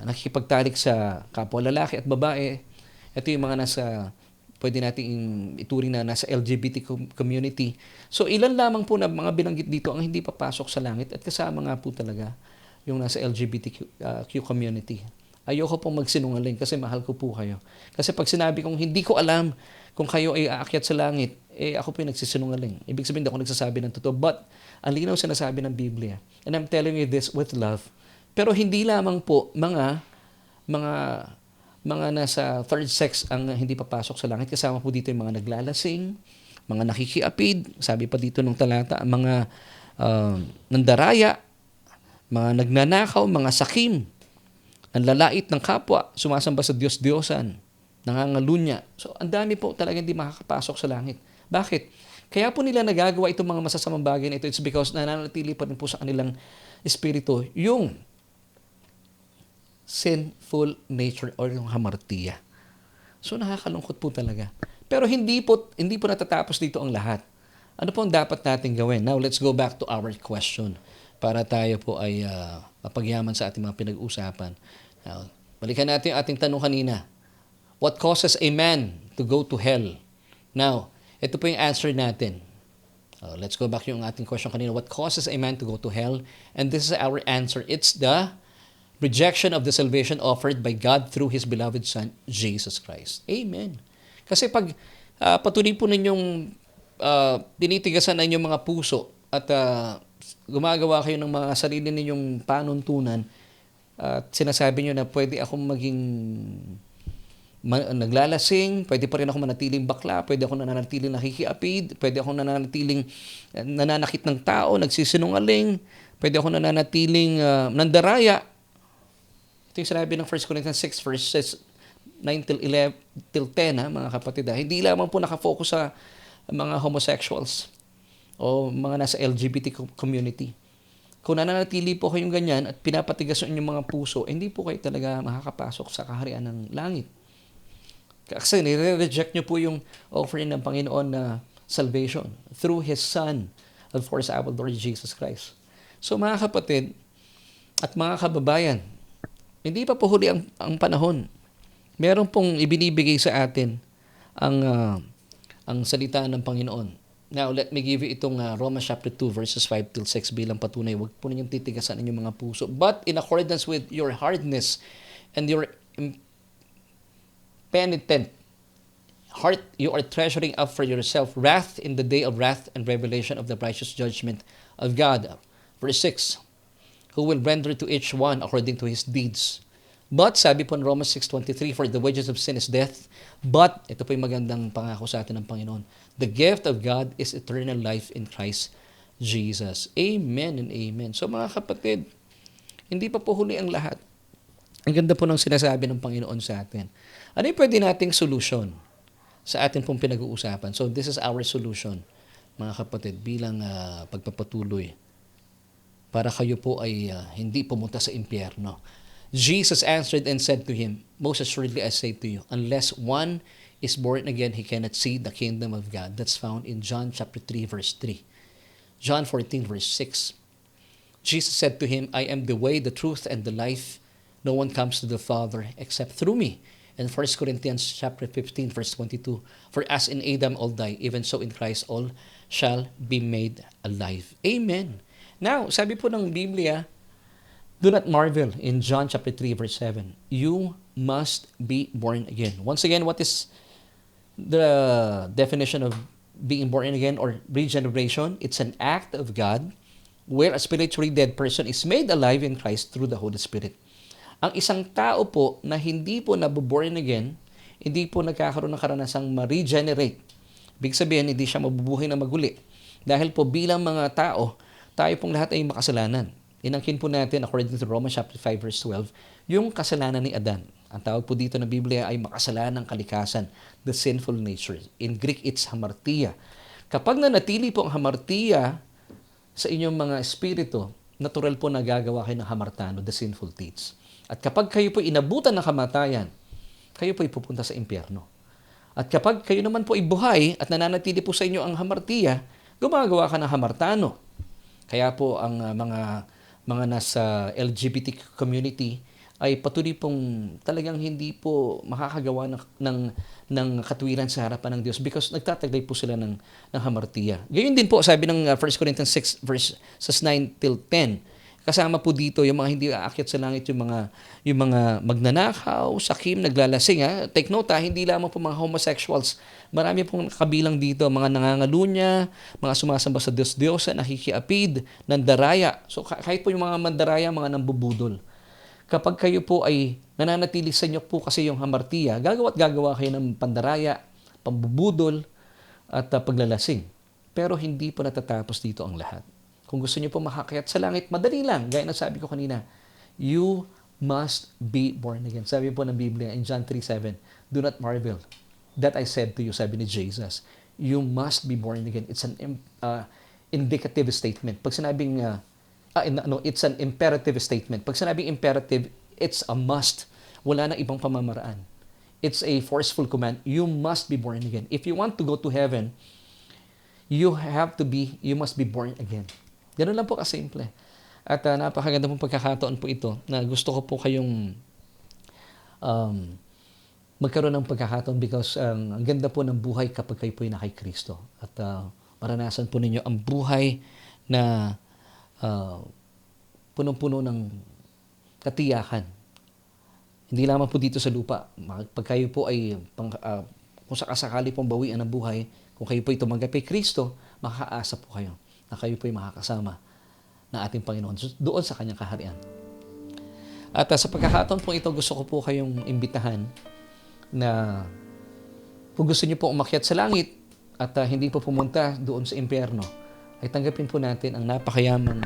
nakikipagtalik sa kapwa lalaki at babae. Ito yung mga pwede natin ituring na nasa LGBT community. So ilan lamang po na mga binanggit dito ang hindi papasok sa langit at kasama nga po talaga yung nasa LGBTQ community. Ayoko pong magsinungaling kasi mahal ko po kayo. Kasi pag sinabi kong hindi ko alam kung kayo ay aakyat sa langit, ako po yung nagsisinungaling. Ibig sabihin, hindi ako nagsasabi ng totoo. But, ang linaw sinasabi ng Biblia. And I'm telling you this with love. Pero hindi lamang po mga nasa third sex ang hindi papasok sa langit. Kasama po dito yung mga naglalasing, mga nakikiapid, sabi pa dito nung talata, mga nandaraya, mga nagnanakaw, mga sakim, nanlalait ng kapwa, sumasamba sa Diyos-Diyosan, nangangalunya. So, ang dami po talaga hindi makakapasok sa langit. Bakit? Kaya po nila nagagawa itong mga masasamang bagay na ito. It's because nananatili pa rin po sa kanilang espiritu yung sinful nature or yung hamartiya. So, nakakalungkot po talaga. Pero hindi po natatapos dito ang lahat. Ano po ang dapat natin gawin? Now, let's go back to our question para tayo po ay mapagyaman sa ating mga pinag-usapan. Now, balikan natin ang ating tanong kanina. What causes a man to go to hell? Now, ito po yung answer natin. Let's go back yung ating question kanina. What causes a man to go to hell? And this is our answer. It's the rejection of the salvation offered by God through His beloved Son, Jesus Christ. Amen. Kasi pag patuloy po ninyong tinitigasan na inyong mga puso at gumagawa kayo ng mga sarili ninyong panuntunan at sinasabi nyo na pwede akong maging naglalasing, pwede pa rin ako manatiling bakla, pwede ako nananatiling nakikiapid, pwede ako nananatiling nananakit ng tao, nagsisinungaling, pwede ako nananatiling nandaraya. Ito yung sinabi ng 1 Corinthians 6 verses 9 till 11 till 10, mga kapatid. Hindi lamang po nakafocus sa mga homosexuals o mga nasa LGBT community. Kung nananatili po kayong ganyan at pinapatigas ang inyong mga puso, hindi po kayo talaga makakapasok sa kaharian ng langit. Kasi nire-reject nyo po yung offering ng Panginoon na salvation through His Son, of course, our Lord Jesus Christ. So mga kapatid at mga kababayan, hindi pa po huli ang panahon. Meron pong ibinibigay sa atin ang salita ng Panginoon. Now, let me give you itong Romans chapter 2 verses 5 till 6 bilang patunay. Huwag po ninyong titigasan inyong mga puso. But in accordance with your hardness and your penitent heart, you are treasuring up for yourself wrath in the day of wrath and revelation of the righteous judgment of God. Verse 6, who will render to each one according to his deeds. But, sabi po in Romans 6:23, for the wages of sin is death. But, ito po yung magandang pangako sa atin ng Panginoon. The gift of God is eternal life in Christ Jesus. Amen and amen. So mga kapatid, hindi pa po huli ang lahat. Ang ganda po ng sinasabi ng Panginoon sa atin. Ano yung pwede nating solution sa atin pong pinag-uusapan? So this is our solution, mga kapatid, bilang pagpapatuloy para kayo po ay hindi pumunta sa impyerno. Jesus answered and said to him, most assuredly I say to you, unless one is born again, he cannot see the kingdom of God. That's found in John chapter 3, verse 3. John 14, verse 6. Jesus said to him, I am the way, the truth, and the life. No one comes to the Father except through me. And 1 Corinthians chapter 15, verse 22. For as in Adam all die, even so in Christ all shall be made alive. Amen. Now, sabi po ng Biblia, do not marvel in John chapter 3, verse 7. You must be born again. Once again, what is the definition of being born again or regeneration? It's an act of God where a spiritually dead person is made alive in Christ through the Holy Spirit. Ang isang tao po na hindi po nabuborn again, hindi po nagkakaroon ng karanasang ma-regenerate. Ibig sabihin, hindi siya mabubuhay na maguli. Dahil po bilang mga tao, tayo pong lahat ay makasalanan. Inangkin po natin, according to Romans chapter 5, verse 12, yung kasalanan ni Adan. Ang tawag po dito ng Biblia ay makasalanan ng kalikasan, the sinful nature. In Greek, it's hamartia. Kapag nanatili po ang hamartia sa inyong mga espiritu, natural po na gagawa kayo ng hamartano, the sinful deeds. At kapag kayo po inabutan ng kamatayan, kayo po ipupunta sa impyerno. At kapag kayo naman po ibuhay at nananatili po sa inyo ang hamartia, gumagawa ka ng hamartano. Kaya po ang mga nasa LGBT community ay patuloy pong talagang hindi po makakagawa ng katwiran sa harapan ng Diyos because nagtataglay po sila ng hamartiya. Gayon din po, sabi ng 1 Corinthians 6 verses 9 till 10, kasama po dito yung mga hindi aakyat sa langit, yung mga magnanakaw, sakim, naglalasing. Take note, hindi lamang po mga homosexuals. Marami pong kabilang dito, mga nangangalunya, mga sumasamba sa Diyos-Diyosa, nakikiapid, nandaraya. So kahit po yung mga mandaraya, mga nambubudol. Kapag kayo po ay nananatili sa inyo po kasi yung hamartiya, gagawa kayo ng pandaraya, pambubudol, at paglalasing. Pero hindi po natatapos dito ang lahat. Kung gusto niyo po makakayat sa langit, madali lang. Gaya na sabi ko kanina, you must be born again. Sabi po ng Biblia in John 3:7, do not marvel that I said to you, sabi ni Jesus, you must be born again. It's an indicative statement. Pag sinabing, it's an imperative statement. Pag sinabing imperative, it's a must. Wala nang ibang pamamaraan. It's a forceful command. You must be born again. If you want to go to heaven, you must be born again. Ganun lang po kasimple. At napakaganda pong pagkakataon po ito na gusto ko po kayong magkaroon ng pagkakataon because ang ganda po ng buhay kapag kayo po ay nakay Kristo. At maranasan po ninyo ang buhay na punong-puno ng katiyakan. Hindi lamang po dito sa lupa. Pag kayo po ay kung sakasakali pong bawian ng buhay, Kung kayo po'y tumanggap kay Kristo, makakaasa po kayo na kayo po'y makakasama ng ating Panginoon doon sa kanyang kaharian. At sa pagkakataon po ito, gusto ko po kayong imbitahan na kung gusto niyo po umakyat sa langit at hindi po pumunta doon sa impyerno, ay tanggapin po natin ang napakayamang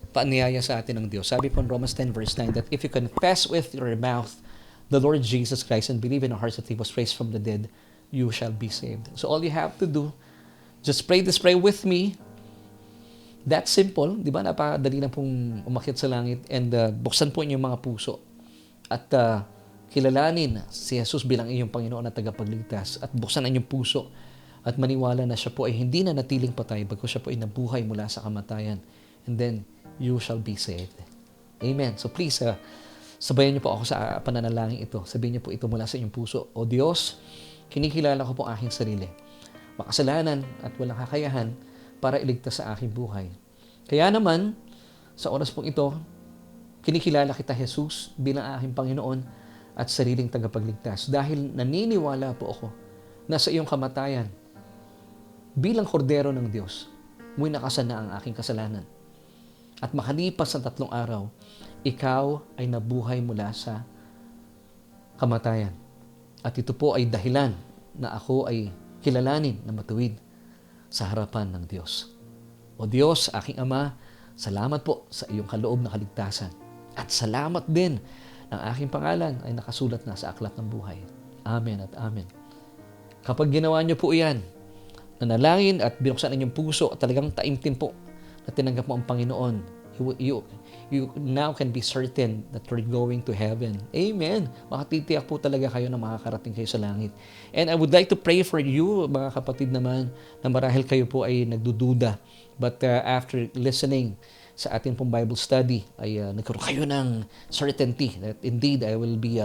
paanyaya sa atin ng Diyos. Sabi po in Romans 10 verse 9 that if you confess with your mouth the Lord Jesus Christ and believe in your heart that He was raised from the dead, you shall be saved. So all you have to do, just pray this prayer with me. That's simple, di ba? Napakadali na pong umakyat sa langit and buksan po inyong mga puso at kilalanin si Jesus bilang iyong Panginoon at tagapagligtas at buksan ang inyong puso at maniwala na siya po ay hindi na natiling patay bagkus siya po ay nabuhay mula sa kamatayan, and then you shall be saved. Amen. So please, sabayan niyo po ako sa pananalangin ito. Sabihin niyo po ito mula sa inyong puso. O Diyos, kinikilala ko po aking sarili. Makasalanan at walang kakayahan para iligtas sa aking buhay. Kaya naman, sa oras pong ito, kinikilala kita, Jesus, bilang aking Panginoon at sariling tagapagligtas. Dahil naniniwala po ako na sa iyong kamatayan, bilang kordero ng Diyos, mo'y nakasan na ang aking kasalanan. At makalipas ang 3 araw, ikaw ay nabuhay mula sa kamatayan. At ito po ay dahilan na ako ay kilalanin na matuwid sa harapan ng Diyos. O Diyos, aking Ama, salamat po sa iyong kaloob na kaligtasan. At salamat din ng aking pangalan ay nakasulat na sa aklat ng buhay. Amen at amen. Kapag ginawa niyo po iyan, nanalangin at binuksan ang inyong puso at talagang taimtim po na tinanggap mo ang Panginoon, you now can be certain that you're going to heaven. Amen. Makatitiyak po talaga kayo na makakarating kayo sa langit. And I would like to pray for you, mga kapatid naman, na marahil kayo po ay nagdududa. But after listening sa ating pong Bible study, ay nagkaroon kayo ng certainty that indeed I will be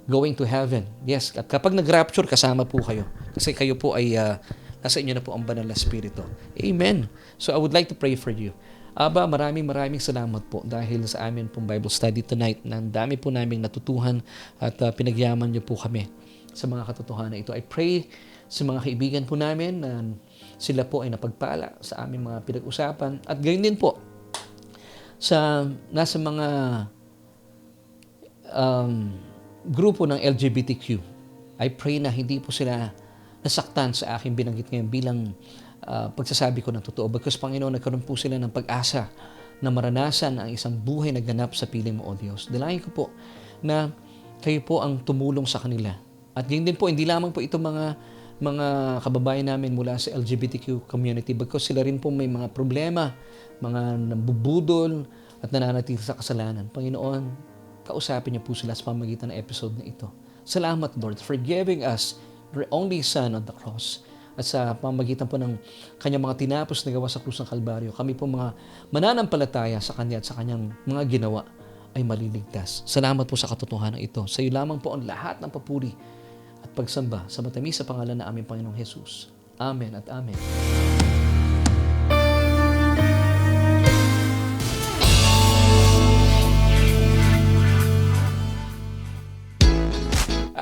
going to heaven. Yes, at kapag nag-rapture, kasama po kayo. Kasi kayo po ay nasa inyo na po ang banal na Espiritu. Amen. So I would like to pray for you. Aba, maraming salamat po dahil sa amin pong Bible study tonight. Ang dami po naming natutuhan at pinagyaman niyo po kami sa mga katotohanan ito. I pray sa mga kaibigan po namin na sila po ay napagpala sa aming mga pinag-usapan. At gayon din po sa nasa mga grupo ng LGBTQ. I pray na hindi po sila nasaktan sa aking binanggit ngayon bilang pagsasabi ko ng totoo. Because Panginoon, nagkaroon po sila ng pag-asa na maranasan ang isang buhay na ganap sa piling mo, O Diyos. Dalangin ko po na kayo po ang tumulong sa kanila. At yun din po, hindi lamang po itong mga kababayan namin mula sa LGBTQ community because sila rin po may mga problema, mga nabubudol at nananatili sa kasalanan. Panginoon, kausapin niyo po sila sa pamamagitan ng episode na ito. Salamat, Lord, for giving us your only Son on the cross. At sa pamamagitan po ng kanyang mga tinapos na gawa sa krus ng Kalbaryo, kami po mga mananampalataya sa kanya at sa kanyang mga ginawa ay maliligtas. Salamat po sa katotohanan ito. Sa iyo lamang po ang lahat ng papuri at pagsamba sa matamis sa pangalan ng aming Panginoong Jesus. Amen at amen.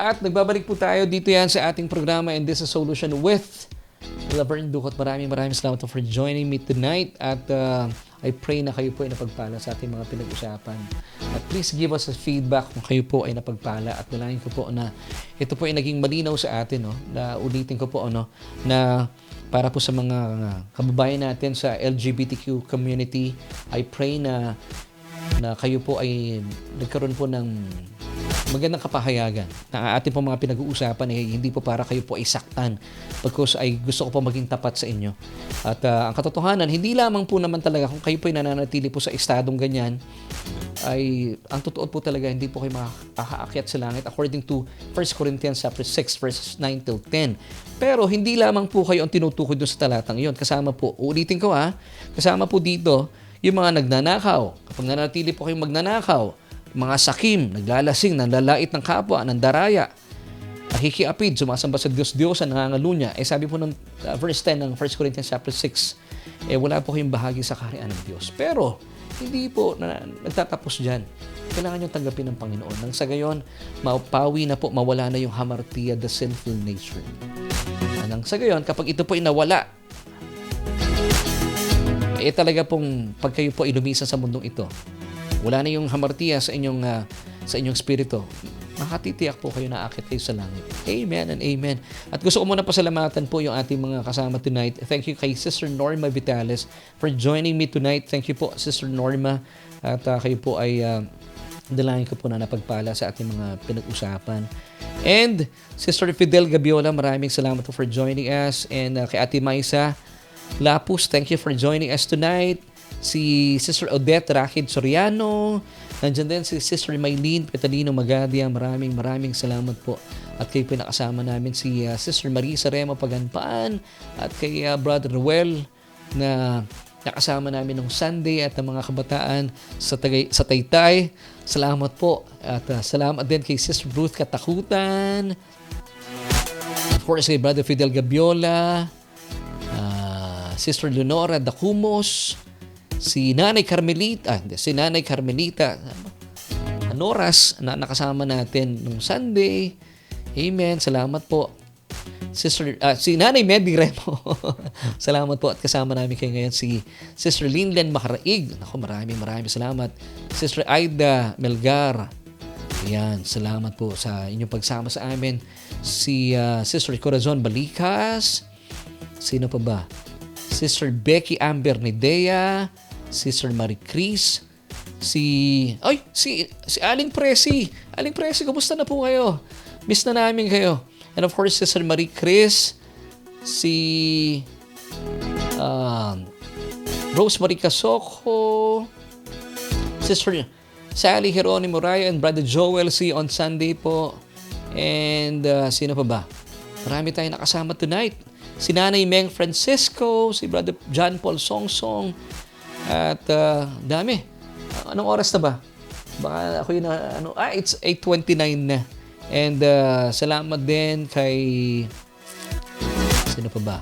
At nagbabalik po tayo dito yan sa ating programa and this is Solution with Laverne Ducot. Maraming salamat for joining me tonight at I pray na kayo po ay napagpala sa ating mga pinag-usapan. At please give us a feedback kung kayo po ay napagpala at nalain ko po na ito po ay naging malinaw sa atin. Na ulitin ko po na para po sa mga kababayan natin sa LGBTQ community, I pray na kayo po ay nagkaroon po ng magandang kapahayagan na ating po mga pinag-uusapan ay hindi po para kayo po ay saktan because ay gusto ko po maging tapat sa inyo. At ang katotohanan, hindi lamang po naman talaga kung kayo po ay nananatili po sa estadong ganyan, ay ang totoo po talaga hindi po kayo makakaakyat sa langit according to 1 Corinthians chapter 6 verses 9 till 10. Pero hindi lamang po kayo ang tinutukoy doon sa talatang iyon. Kasama po, ulitin ko kasama po dito yung mga nagnanakaw. Kapag nanatili po kayong magnanakaw, mga sakim, naglalasing, nanlalait ng kapwa, nandaraya, nakikiapid, sumasamba sa Diyos-Diyosan, nangangalunya. Sabi po ng verse 10 ng 1 Corinthians chapter 6, wala po kayong bahagi sa kaharian ng Diyos. Pero, hindi po nagtatapos dyan. Kailangan nyo tanggapin ng Panginoon. Nang sa gayon, mapawi na po, mawala na yung hamartia, the sinful nature. Nang sa gayon, kapag ito po ay nawala, talaga pong pag kayo po ay lumisan sa mundong ito, wala na yung hamartiya sa inyong spirito, makatitiyak po kayo na aakit kayo sa langit. Amen and amen. At gusto ko muna pasalamatan po yung ating mga kasama tonight. Thank you kay Sister Norma Vitales for joining me tonight. Thank you po, Sister Norma. At kayo po ay dalangin ko po na napagpala sa ating mga pinag-usapan. And Sister Fidel Gabiola, maraming salamat po for joining us. And kay Ate Maisa Lapus, thank you for joining us tonight. Si Sister Odette Rakid Soriano, nandiyan din si Sister Maylene Petalino Magadia, maraming salamat po. At kayo pinakasama namin si Sister Marisa Remo Paganpaan at kay Brother Ruel na nakasama namin nung Sunday at ang mga kabataan sa Taytay. Salamat po. At salamat din kay Sister Ruth Katakutan. Of course, kay Brother Fidel Gabiola, Sister Leonora Dacumos, si Nanay Carmelita Anoras na nakasama natin nung Sunday. Amen. Salamat po. Si Nanay Medi Remo. Salamat po at kasama namin kayo ngayon si Sister Linlen Makaraig. Ako, maraming salamat. Sister Aida Melgar. Ayan, salamat po sa inyong pagsama sa amin. Si Sister Corazon Balikas. Sino pa ba? Sister Becky Amber Nidea. Sister Marie Chris. Si Aling Presi. Aling Presi, kumusta na po kayo? Miss na namin kayo. And of course, Sister Marie Chris, si Rosemary Casocco, Sister Sally Geronimo Raya, and Brother Joel C. on Sunday po. And sino pa ba? Marami tayong nakasama tonight. Si Nanay Meng Francisco, si Brother John Paul Songsong, at dami. Anong oras na ba? Baka ako yun it's 8:29 na. And salamat din kay sino pa ba?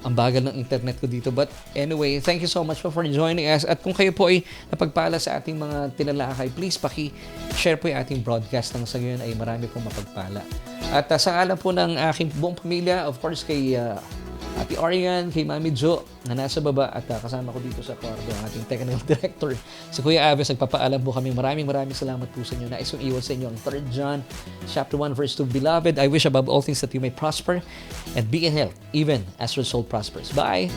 Ang bagal ng internet ko dito. But anyway, thank you so much for joining us. At kung kayo po ay napagpala sa ating mga tinalakay, please paki-share po yung ating broadcast nang sa ngayon ay marami pong mapagpala. At sa ngalan po ng aking buong pamilya, of course kay Ate Orian, kay Mami Jo na nasa baba at kasama ko dito sa kwarto ang ating technical director si Kuya Aves. Nagpapaalam po kami. Maraming salamat po sa inyo. Nais kong iwan sa inyo ang 3 John chapter 1 verse 2. Beloved, I wish above all things that you may prosper and be in health even as your soul prospers. Bye!